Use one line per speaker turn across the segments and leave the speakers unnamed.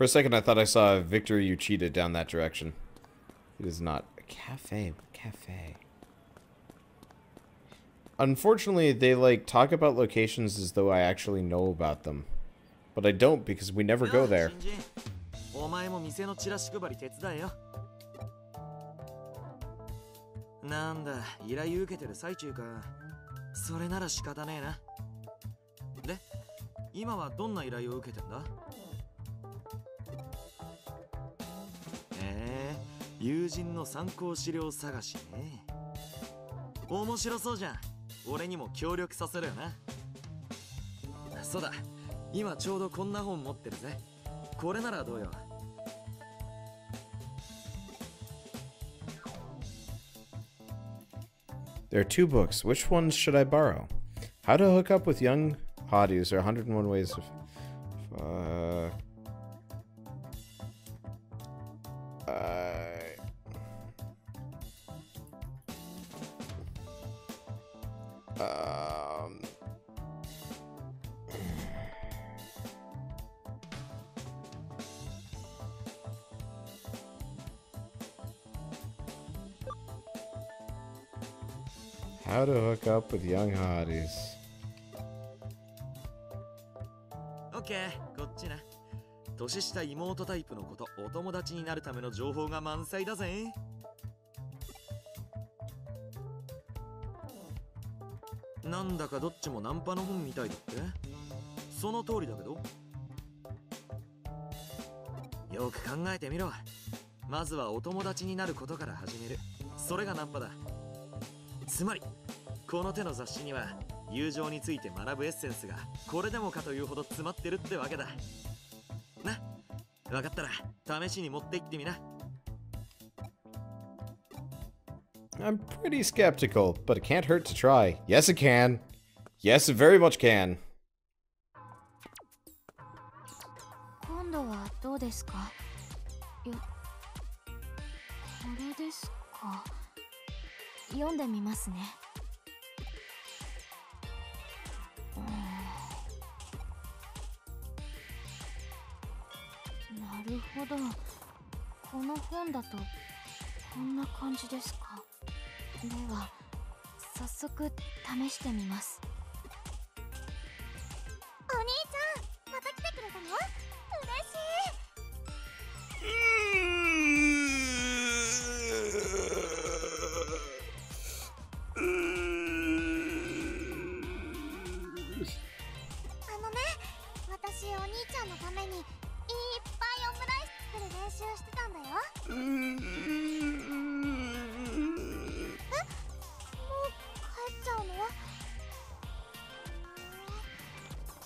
For a second, I thought I saw Victor Uchida down that direction. It is not a cafe. Cafe. Unfortunately, they like talk about locations as though I actually know about them, but I don't because we never go there. There are 2 books. Which ones should I borrow? How to Hook Up with Young Hotties, or 101 Ways of... How to Hook Up with Young Hotties.
Okay, こっちな。年下妹タイプの子とお友達になるための情報が満載だぜ。なんだかどっちもナンパの本みたいだって。その通りだけど。よく考えてみろ。まずはお友達になることから始める。それがナンパだ。つまりこの手の雑誌には友情について学ぶエッセンスがこれでもかというほど詰まってるってわけだな。分かったら試しに持って行ってみな。
I'm pretty skeptical, but it can't hurt to try. Yes, it can. Yes, it very much can.
今度はどうですか？これですか？読んでみますね。なるほど。この本だとこんな感じですか。では早速試してみます。お兄ちゃん、また来てくれたの？嬉しい。私お兄ちゃんのためにいっぱいオムライス作る練習してたんだよ。もう帰っちゃうの？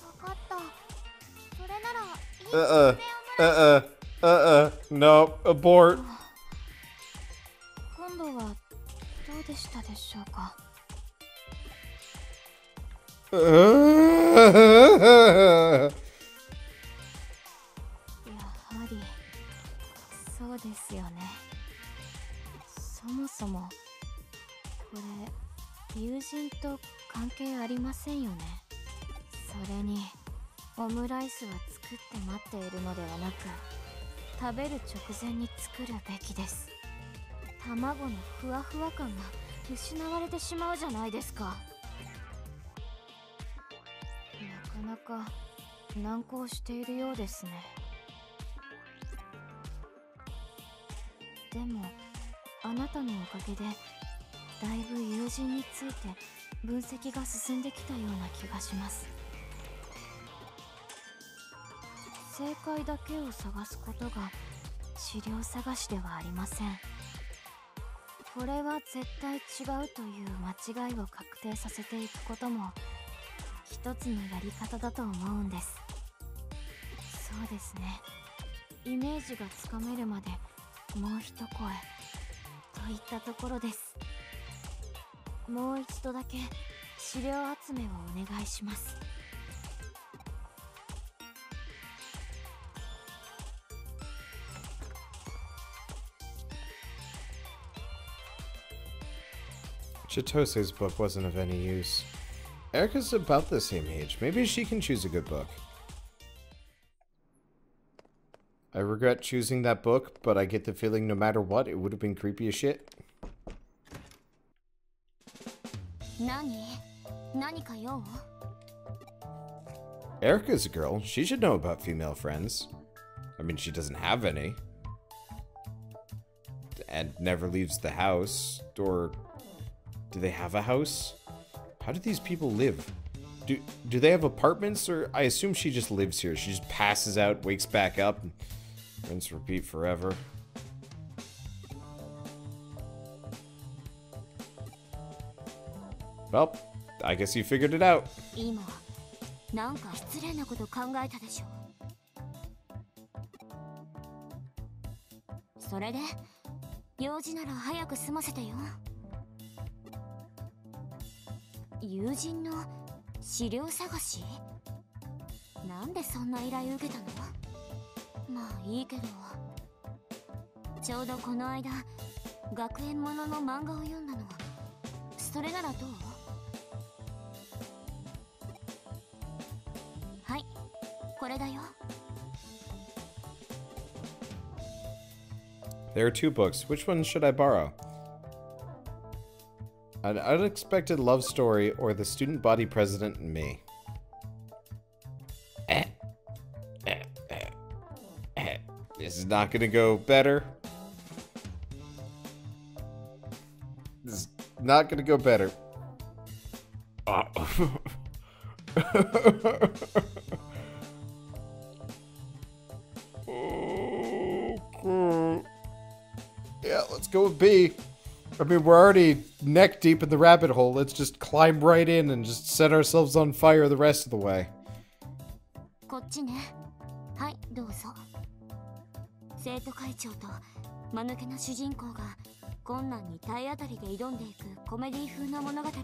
分かった。それならいいですね。
No, abort.
今度はどうでしたでしょうか。やはりそうですよね。そもそもこれ友人と関係ありませんよね。それにオムライスは作って待っているのではなく、食べる直前に作るべきです。卵のふわふわ感が失われてしまうじゃないですか。なかなか難航しているようですね。でもあなたのおかげでだいぶ友人について分析が進んできたような気がします。正解だけを探すことが資料探しではありません。これは絶対違うという間違いを確定させていくことも一つのやり方だと思うんです。そうですね。イメージがつかめるまでもう一声といったところです。もう一度だけ資料集めをお願いします。
Chitose's book wasn't of any use. Erica's about the same age. Maybe she can choose a good book. I regret choosing that book, but I get the feeling no matter what, it would have been creepy as shit. Erica's a girl. She should know about female friends. I mean, she doesn't have any. And never leaves the house. Or do they have a house? How do these people live? Do they have apartments? Or I assume she just lives here. She just passes out, wakes back up, and rinse, repeat forever. Well, I guess you figured it out.
なんか失礼なこと考えたでしょ。それで用事なら早く済ませてよ。友人の資料探し？なんでそんな依頼受けたの？まあいいけど、ちょうどこの間学園ものの漫画を読んだの。それならどう？
There are 2 books. Which one should I borrow? An Unexpected Love Story or The Student Body President and Me? This is not gonna go better. This is not gonna go better. Yeah, let's go with B. I mean, we're already neck deep in the rabbit hole. Let's just climb right in and just set ourselves on fire the rest of the way.
こっちね。はい、どうぞ。生徒会長と間抜けな主人公が困難に体当たりで挑んでいくコメディ風な物語だよ。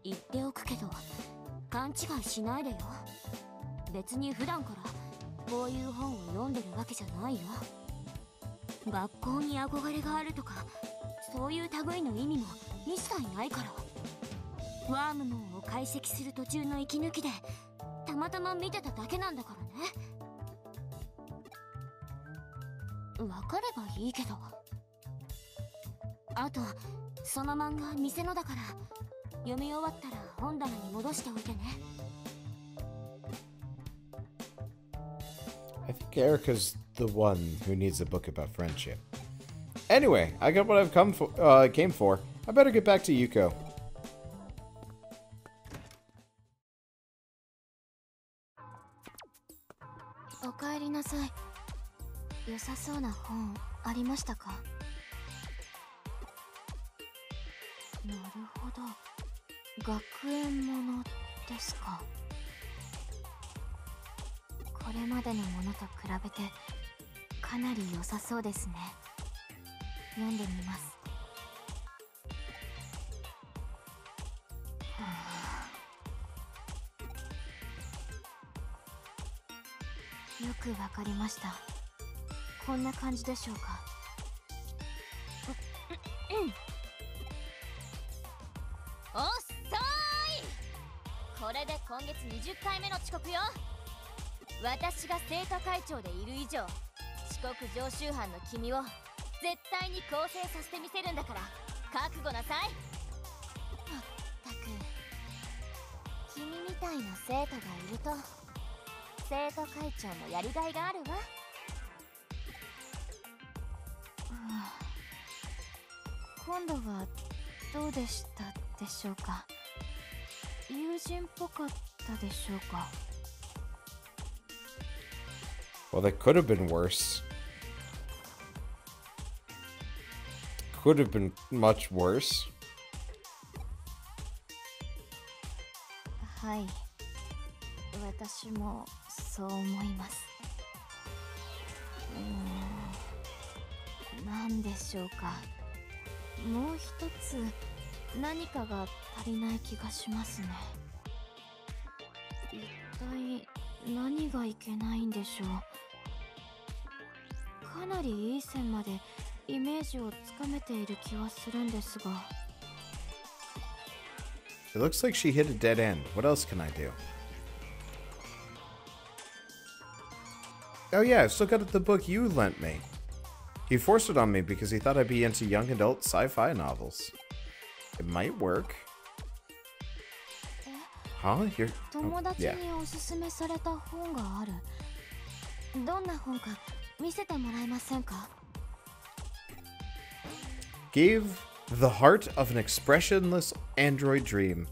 言っておくけど、勘違いしないでよ。別に普段からこういう本を読んでるわけじゃないよ。学校に憧れがあるとか、そういう類の意味も一切ないから。ワームモンを解析する途中の息抜きでたまたま見てただけなんだからね。わかればいいけど。あとその漫画店のだから読み終わったら本棚に戻しておいてね。
I think Erica's the one who needs a book about friendship. Anyway, I got what I've came for. I better get back to Yuko.
おかえりなさい。良さそうな本ありましたか？なるほど。学園ものですか。これまでのものと比べてかなり良さそうですね。読んでみます。よくわかりました。こんな感じでしょうか。おっさーい。これで今月20回目の遅刻よ。私が生徒会長でいる以上、遅刻常習犯の君を絶対に更生させてみせるんだから覚悟なさい。まったく、君みたいな生徒がいると生徒会長のやりがいがあるわ。今度はどうでしたでしょうか。友人っぽかったでしょうか。
Well, that could have been worse. Could have been much worse.
はい、私もそう思います。なんでしょうか。もう一つ何かが足りない気がしますね。一体何がいけないんでしょう。かなりいい線までイメージをつかめている気はするんですが。
It looks like she hit a dead end. What else can I do? Oh yeah, I've still got the book you lent me. He forced it on me because he thought I'd be into young adult sci-fi novels. It might work. Huh? You're... Oh, yeah. Gave the heart of an expressionless android dream.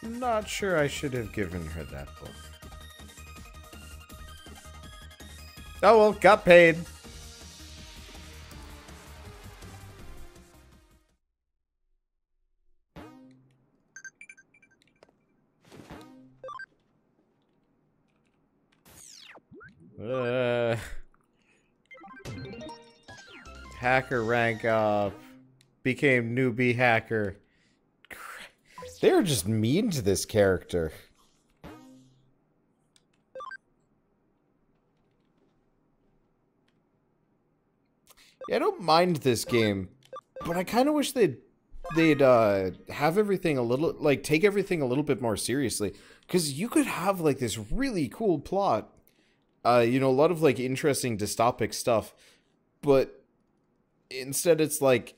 Not sure I should have given her that book. Oh well, got paid. Hacker rank up. Became newbie hacker. They're just mean to this character. Yeah, I don't mind this game, but I kind of wish they'd have everything a little, like, take everything a little bit more seriously, because you could have like this really cool plot, you know, a lot of like interesting dystopic stuff, but instead it's like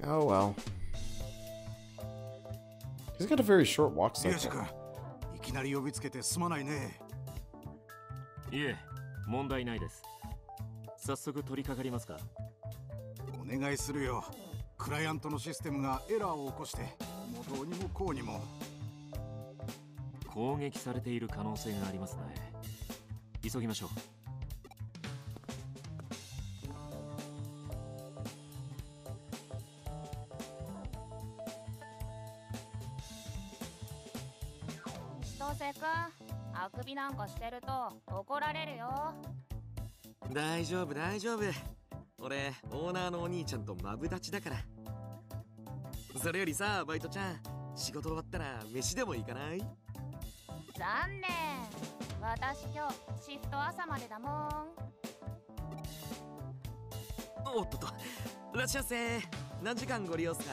oh well. He's got a very short walk cycle.
いきなり呼びつけてすまないね。
いえ、問題ないです。早速取り掛かりますか。
お願いするよ。クライアントのシステムがエラーを起こして、もうどうにもこうにも。
攻撃されている可能性がありますね。急ぎましょう。
あくびなんかしてると怒られるよ。
大丈夫大丈夫。俺オーナーのお兄ちゃんとマブダチだから。それよりさ、バイトちゃん、仕事終わったら飯でも行かない？
残念。私今日シフト朝までだもん。
おっとっと、いらっしゃいませ。何時間ご利用っすか？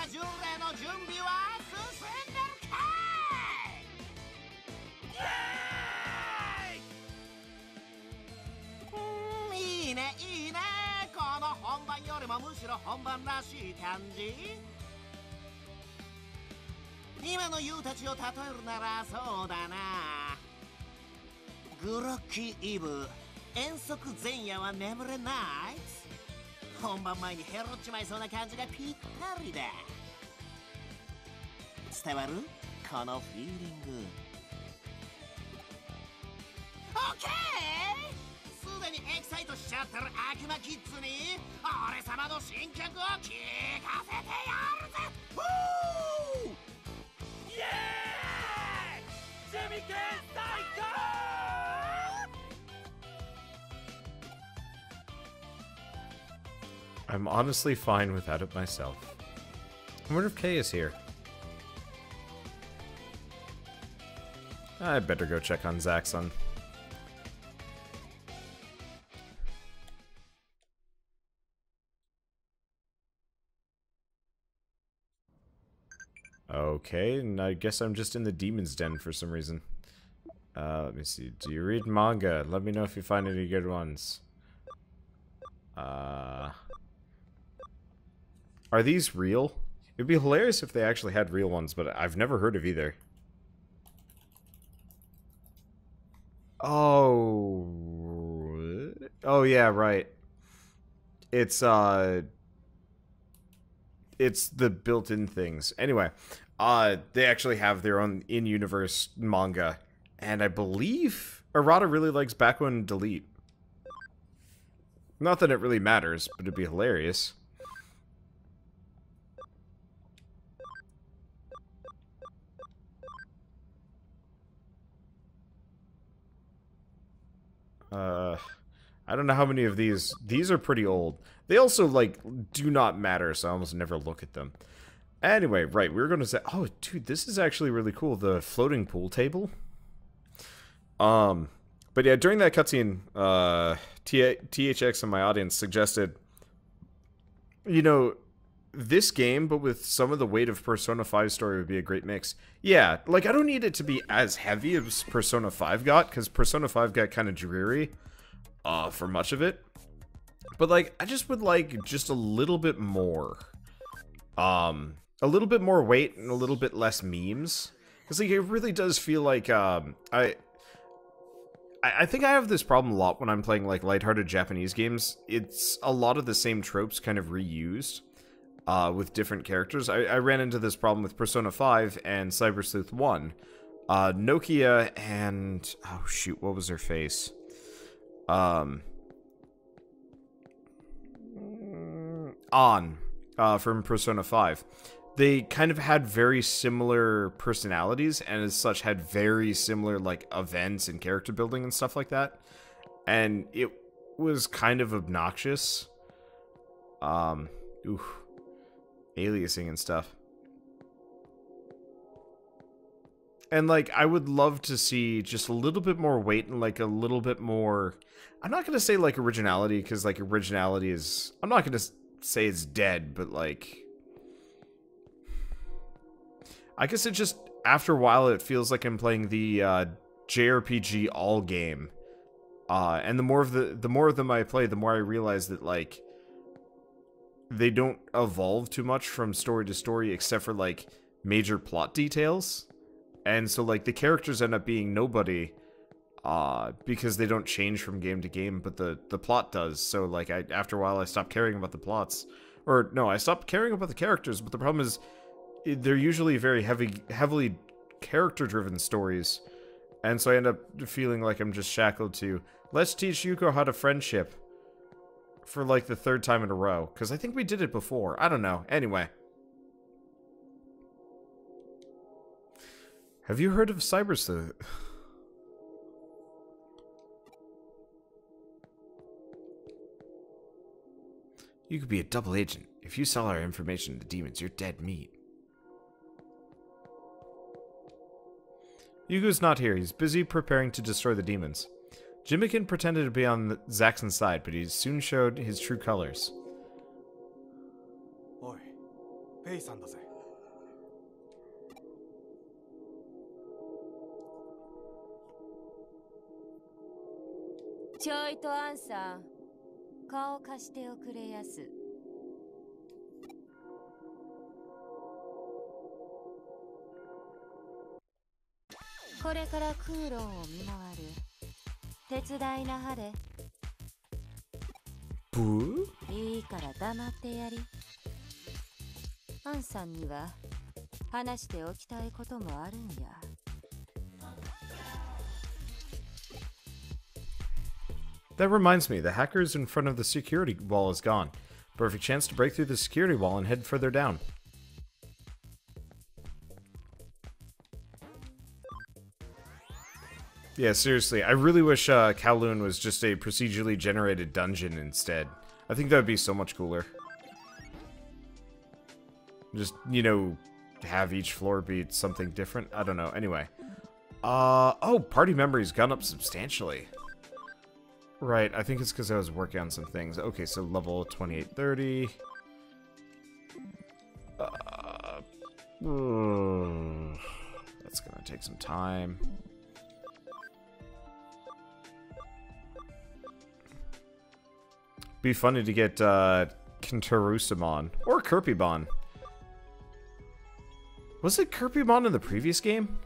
が巡礼の準備は進んでるかい？いいねいいね。この本番よりもむしろ本番らしい感じ。今のユウたちを例えるならそうだな。グロッキーイブ遠足前夜は眠れない。本番前にヘロっちまいそうな感じがぴったりだ。伝わる？このフィーリング。オッケー！すでにエキサイトしちゃってる悪魔キッズに俺様の新曲を聴かせてやるぜ。フー！イエーイ！ジェミケン最高！
I'm honestly fine without it myself. I wonder if Kay is here. I better go check on Zaxxon. Okay, and I guess I'm just in the Demon's Den for some reason. Let me see. Do you read manga? Let me know if you find any good ones. Are these real? It'd be hilarious if they actually had real ones, but I've never heard of either. Oh. Oh yeah, right. It's the built-in things. Anyway, they actually have their own in-universe manga, and I believe Arata really likes Backbone and Delete. Not that it really matters, but it'd be hilarious. I don't know how many of these. These are pretty old. They also, like, do not matter, so I almost never look at them. Anyway, right, we were going to say... Oh, dude, this is actually really cool. The floating pool table. But yeah, during that cutscene, THX and my audience suggested, you know, this game, but with some of the weight of Persona 5 story would be a great mix. Yeah, like, I don't need it to be as heavy as Persona 5 got, because Persona 5 got kind of dreary for much of it. But, like, I just would like just a little bit more. A little bit more weight and a little bit less memes. Because, like, it really does feel like, I think I have this problem a lot when I'm playing, like, lighthearted Japanese games. It's a lot of the same tropes kind of reused. With different characters. I ran into this problem with Persona 5 and Cyber Sleuth 1. Nokia and... Oh, shoot, what was her face? From Persona 5. They kind of had very similar personalities, and as such had very similar, like, events and character building and stuff like that. And it was kind of obnoxious. Oof. Aliasing and stuff. And, like, I would love to see just a little bit more weight and, like, a little bit more... I'm not going to say, like, originality, because, like, originality is... I'm not going to say it's dead, but, like... I guess it just... After a while, it feels like I'm playing the JRPG all game. And the more of them I play, the more I realize that, like... They don't evolve too much from story to story, except for, like, major plot details. And so, like, the characters end up being nobody, because they don't change from game to game, but the plot does. So, like, after a while, I stopped caring about the plots. Or, no, I stopped caring about the characters, but the problem is, they're usually very heavily character-driven stories. And so I end up feeling like I'm just shackled to, let's teach Yuko how to friendship. For, like, the 3rd time in a row. Because I think we did it before. I don't know. Anyway. Have you heard of Cyber Sleuth? You could be a double agent. If you sell our information to demons, you're dead meat. Yugo's not here. He's busy preparing to destroy the demons. Jimikin pretended to be on Zaxxon's side, but he soon showed his true colors.
おい、ペペイさんだぜ。
ちょいとアンさん、顔貸しておくれやす。これからクーロンを見回る。手伝いなはれ。
ブー？
いいから黙ってやり。アンさんには話しておきたいこともあるんや。
That reminds me, the hackers in front of the security wall is gone. Perfect chance to break through the security wall and head further down. Yeah, seriously, I really wish Kowloon was just a procedurally generated dungeon instead. I think that would be so much cooler. Just, you know, have each floor be something different. I don't know. Anyway. Oh, party memory's gone up substantially. Right, I think it's because I was working on some things. Okay, so level 2830. That's gonna take some time. Be funny to get Kintarusamon or Kirpymon. Was it Kirpymon in the previous game?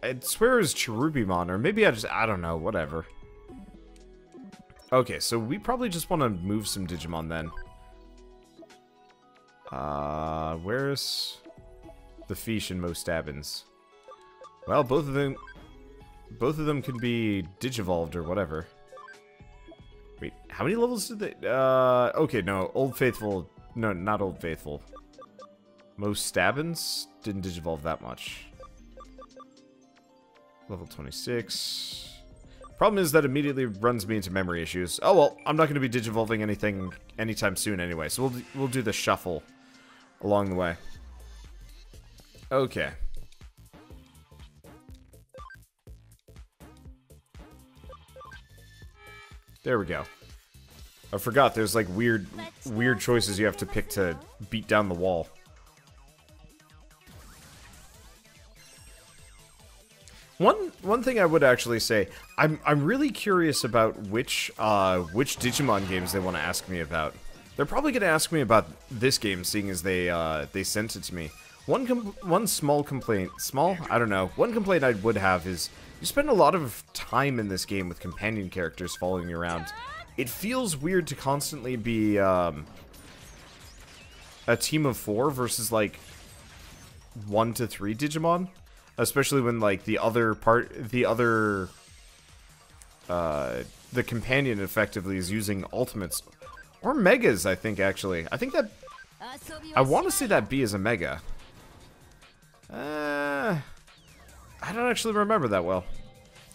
I'd swear it was Cherubimon, or maybe I don't know, whatever. Okay, so we probably just want to move some Digimon then. Where's the Fish and Mostabbins? Well, both of them can be Digivolved or whatever. Wait, how many levels did they... okay, no, Old Faithful... No, not Old Faithful. Mostabbins didn't Digivolve that much. Level 26. Problem is that immediately runs me into memory issues. Oh well, I'm not going to be Digivolving anything anytime soon anyway, so we'll do the shuffle along the way. Okay. There we go. I forgot there's like weird choices you have to pick to beat down the wall. One thing I would actually say, I'm really curious about which Digimon games they want to ask me about. They're probably going to ask me about this game, seeing as they sent it to me. One small complaint, I don't know. One complaint I would have is you spend a lot of time in this game with companion characters following you around. It feels weird to constantly be a team of 4 versus like 1 to 3 Digimon. Especially when, like, the companion effectively is using ultimates. Or megas, I think, actually. I think that... I want to say that B is a mega. I don't actually remember that well.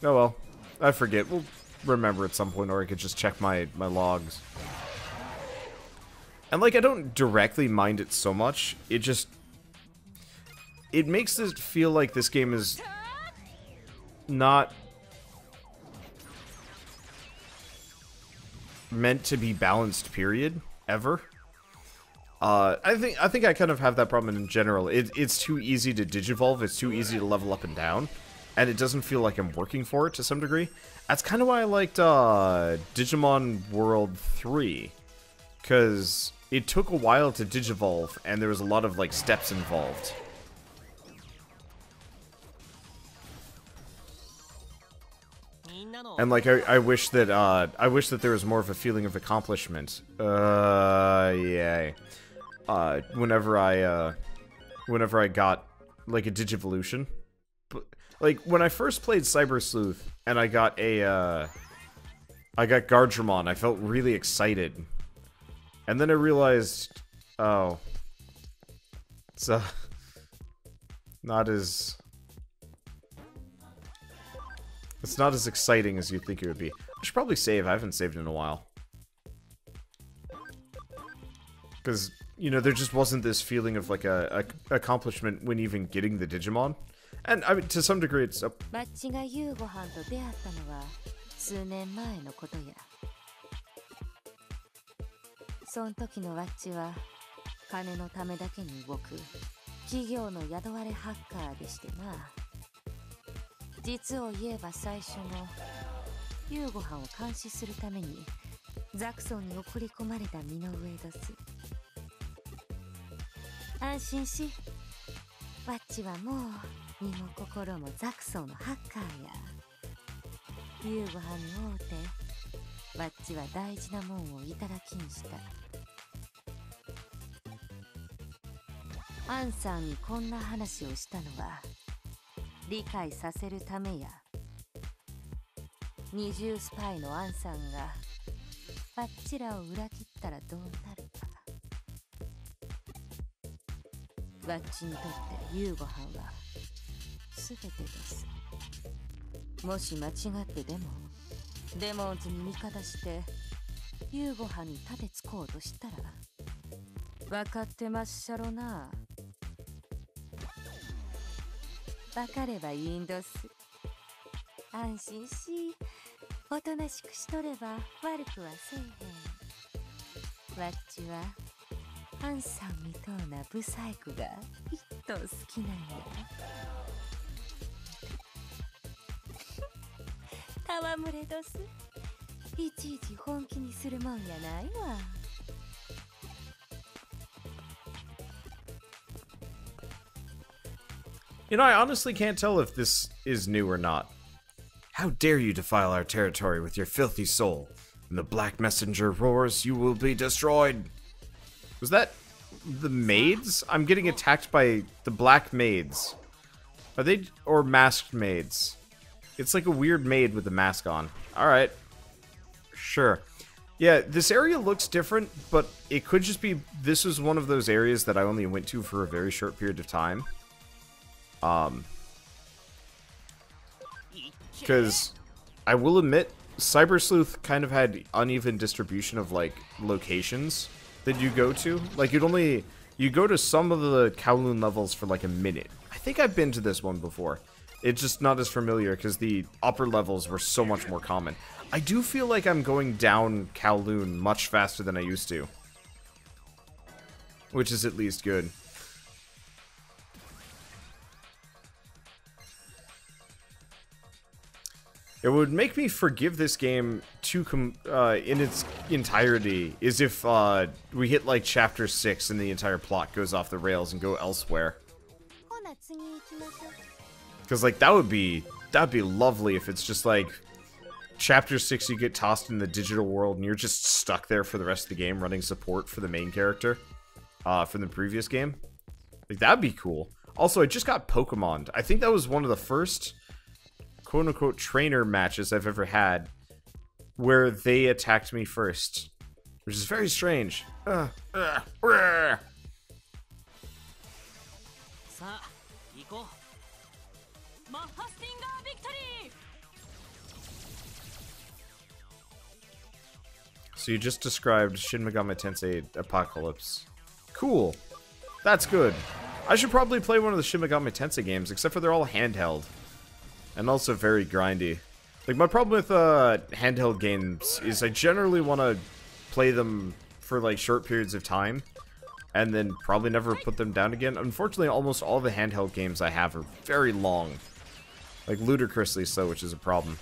Oh well. I forget. We'll remember at some point, or I could just check my logs. And, like, I don't directly mind it so much. It just... It makes it feel like this game is not meant to be balanced, period, ever. I think I kind of have that problem in general. It's too easy to Digivolve, it's too easy to level up and down, and it doesn't feel like I'm working for it to some degree. That's kind of why I liked Digimon World 3, because it took a while to Digivolve, and there was a lot of, like, steps involved. And like I wish that there was more of a feeling of accomplishment. Yeah. Whenever I got like a Digivolution, but like when I first played Cyber Sleuth and I got Gardramon, I felt really excited. And then I realized, oh, it's not as exciting as you think it would be. I should probably save. I haven't saved in a while. Because, you know, there just wasn't this feeling of, like, a accomplishment when even getting the Digimon. And, I mean, to some degree, it's a...
そん時のワッチは金のためだけに動く企業の雇われハッカーでしてな。実を言えば最初の夕ご飯を監視するためにザクソンに送り込まれた身の上どす。安心し、ワッチはもう身も心もザクソンのハッカーや。夕ご飯に会うてワッチは大事なもんをいただきんした。アンさんにこんな話をしたのは理解させるためや。二重スパイのアンさんがバッチらを裏切ったらどうなるか。バッチにとって夕ご飯は全てです。もし間違ってでもデモンズに味方して夕ご飯に盾つこうとしたら分かってまっしゃろな。分かればいいんどす。安心し、おとなしくしとれば悪くはせえへん。わっちはアンさんみとうなブサイクがいっと好きなんや。戯れどす。いちいち本気にするもんやないわ。
You know, I honestly can't tell if this is new or not. How dare you defile our territory with your filthy soul? When the Black Messenger roars, you will be destroyed. Was that the maids? I'm getting attacked by the black maids. Are they, or masked maids? It's like a weird maid with a mask on. Alright. Sure. Yeah, this area looks different, but it could just be, this was one of those areas that I only went to for a very short period of time. Because I will admit, Cyber Sleuth kind of had uneven distribution of, like, locations that you go to. Like, you go to some of the Kowloon levels for, like, a minute. I think I've been to this one before. It's just not as familiar because the upper levels were so much more common. I do feel like I'm going down Kowloon much faster than I used to. Which is at least good. It would make me forgive this game in its entirety is if we hit like chapter 6 and the entire plot goes off the rails and go elsewhere. Because like that'd be lovely if it's just like chapter 6 you get tossed in the digital world and you're just stuck there for the rest of the game running support for the main character from the previous game. Like that'd be cool. Also, I just got Pokemon'd. I think that was one of the first quote-unquote trainer matches I've ever had where they attacked me first, which is very strange. So you just described Shin Megami Tensei Apocalypse. Cool. That's good. I should probably play one of the Shin Megami Tensei games, except for they're all handheld. And also very grindy. Like, my problem with handheld games is I generally want to play them for, like, short periods of time. And then probably never put them down again. Unfortunately, almost all the handheld games I have are very long. Like, ludicrously so, which is a problem.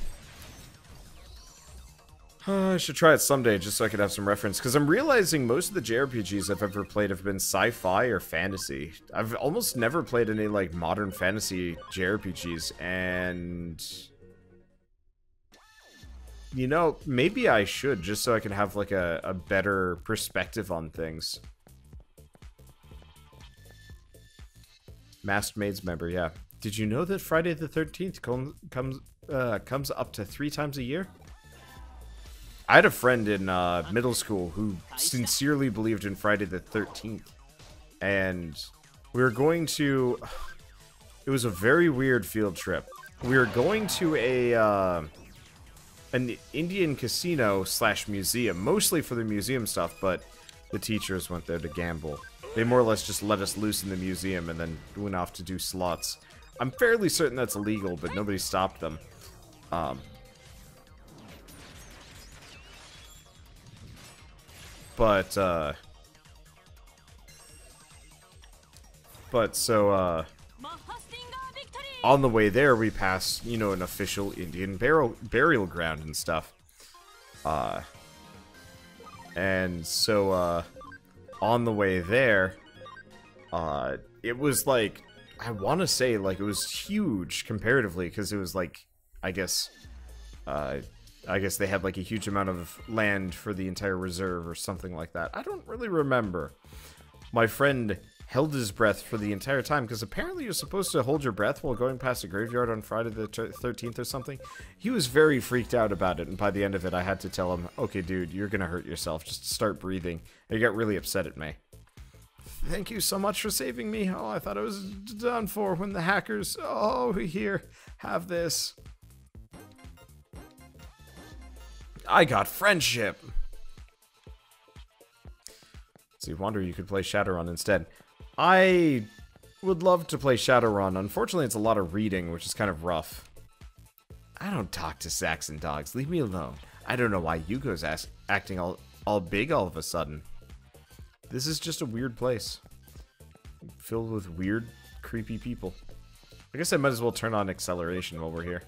I should try it someday, just so I could have some reference. Because I'm realizing most of the JRPGs I've ever played have been sci-fi or fantasy. I've almost never played any, like, modern fantasy JRPGs, and... You know, maybe I should, just so I can have, like, a better perspective on things. Masked Maids member, yeah. Did you know that Friday the 13th comes up to 3 times a year? I had a friend in middle school who sincerely believed in Friday the 13th. And we were going to... It was a very weird field trip. We were going to an Indian casino / museum, mostly for the museum stuff, but the teachers went there to gamble. They more or less just let us loose in the museum and then went off to do slots. I'm fairly certain that's illegal, but nobody stopped them. But so, on the way there, we pass, you know, an official Indian burial ground and stuff. And so, on the way there, it was like, I want to say, like, it was huge comparatively, because it was like, I guess they had like a huge amount of land for the entire reserve or something like that. I don't really remember. My friend held his breath for the entire time, because apparently you're supposed to hold your breath while going past a graveyard on Friday the 13th or something. He was very freaked out about it, and by the end of it, I had to tell him, okay, dude, you're gonna hurt yourself. Just start breathing. And he got really upset at me. Thank you so much for saving me. Oh, I thought I was done for when the hackers... Oh, here, have this. I got friendship. Let's see, Wander, you could play Shadowrun instead. I would love to play Shadowrun. Unfortunately, it's a lot of reading, which is kind of rough. I don't talk to Saxon dogs. Leave me alone. I don't know why Yugo's acting all big all of a sudden. This is just a weird place. Filled with weird, creepy people. I guess I might as well turn on acceleration while we're here.